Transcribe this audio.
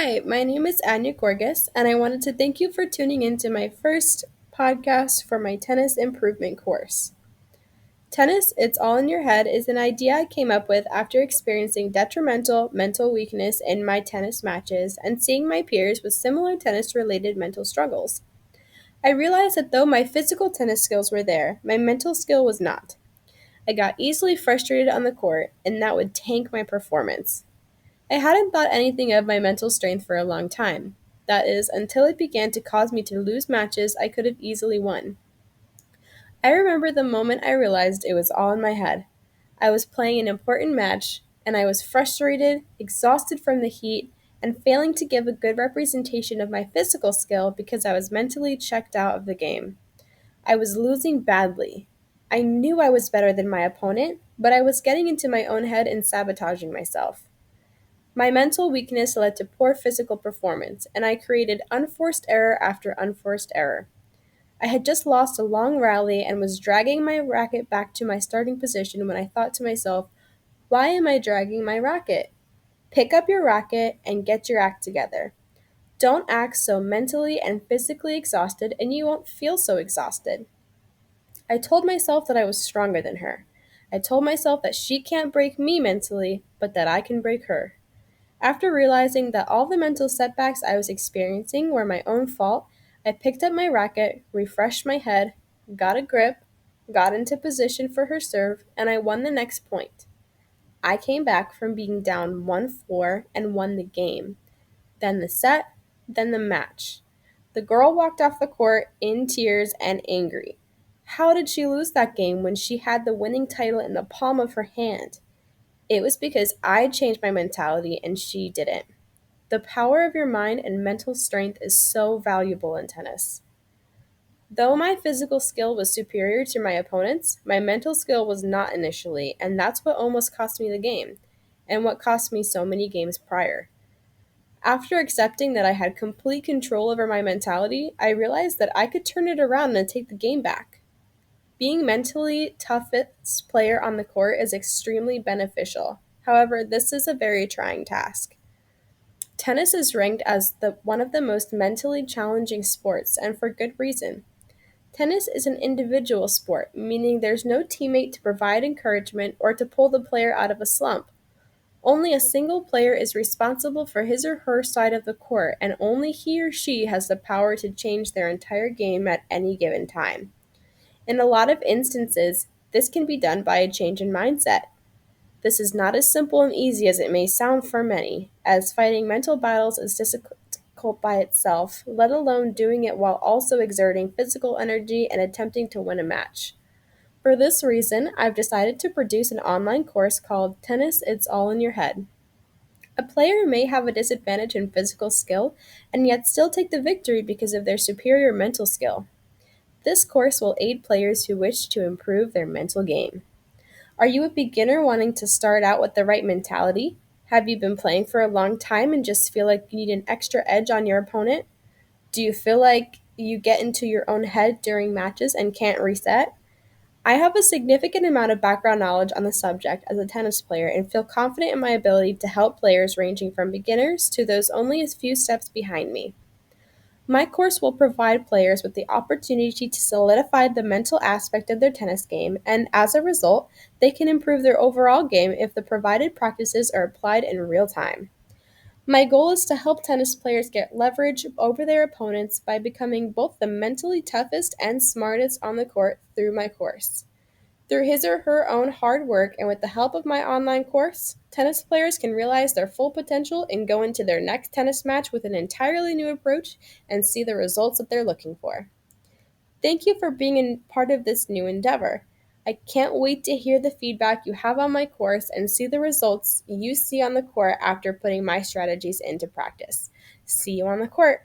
Hi, my name is Anya Gorgas, and I wanted to thank you for tuning in to my first podcast for my tennis improvement course. Tennis, It's All in Your Head is an idea I came up with after experiencing detrimental mental weakness in my tennis matches and seeing my peers with similar tennis related mental struggles. I realized that though my physical tennis skills were there, my mental skill was not. I got easily frustrated on the court, and that would tank my performance. I hadn't thought anything of my mental strength for a long time. That is, until it began to cause me to lose matches I could have easily won. I remember the moment I realized it was all in my head. I was playing an important match, and I was frustrated, exhausted from the heat, and failing to give a good representation of my physical skill because I was mentally checked out of the game. I was losing badly. I knew I was better than my opponent, but I was getting into my own head and sabotaging myself. My mental weakness led to poor physical performance, and I created unforced error after unforced error. I had just lost a long rally and was dragging my racket back to my starting position when I thought to myself, why am I dragging my racket? Pick up your racket and get your act together. Don't act so mentally and physically exhausted, and you won't feel so exhausted. I told myself that I was stronger than her. I told myself that she can't break me mentally, but that I can break her. After realizing that all the mental setbacks I was experiencing were my own fault, I picked up my racket, refreshed my head, got a grip, got into position for her serve, and I won the next point. I came back from being down 1-4 and won the game, then the set, then the match. The girl walked off the court in tears and angry. How did she lose that game when she had the winning title in the palm of her hand? It was because I changed my mentality and she didn't. The power of your mind and mental strength is so valuable in tennis. Though my physical skill was superior to my opponent's, my mental skill was not initially, and that's what almost cost me the game, and what cost me so many games prior. After accepting that I had complete control over my mentality, I realized that I could turn it around and take the game back. Being mentally toughest player on the court is extremely beneficial. However, this is a very trying task. Tennis is ranked as one of the most mentally challenging sports, and for good reason. Tennis is an individual sport, meaning there's no teammate to provide encouragement or to pull the player out of a slump. Only a single player is responsible for his or her side of the court, and only he or she has the power to change their entire game at any given time. In a lot of instances, this can be done by a change in mindset. This is not as simple and easy as it may sound for many, as fighting mental battles is difficult by itself, let alone doing it while also exerting physical energy and attempting to win a match. For this reason, I've decided to produce an online course called Tennis It's All in Your Head. A player may have a disadvantage in physical skill and yet still take the victory because of their superior mental skill. This course will aid players who wish to improve their mental game. Are you a beginner wanting to start out with the right mentality? Have you been playing for a long time and just feel like you need an extra edge on your opponent? Do you feel like you get into your own head during matches and can't reset? I have a significant amount of background knowledge on the subject as a tennis player and feel confident in my ability to help players ranging from beginners to those only a few steps behind me. My course will provide players with the opportunity to solidify the mental aspect of their tennis game, and as a result, they can improve their overall game if the provided practices are applied in real time. My goal is to help tennis players get leverage over their opponents by becoming both the mentally toughest and smartest on the court through my course. Through his or her own hard work and with the help of my online course, tennis players can realize their full potential and go into their next tennis match with an entirely new approach and see the results that they're looking for. Thank you for being a part of this new endeavor. I can't wait to hear the feedback you have on my course and see the results you see on the court after putting my strategies into practice. See you on the court.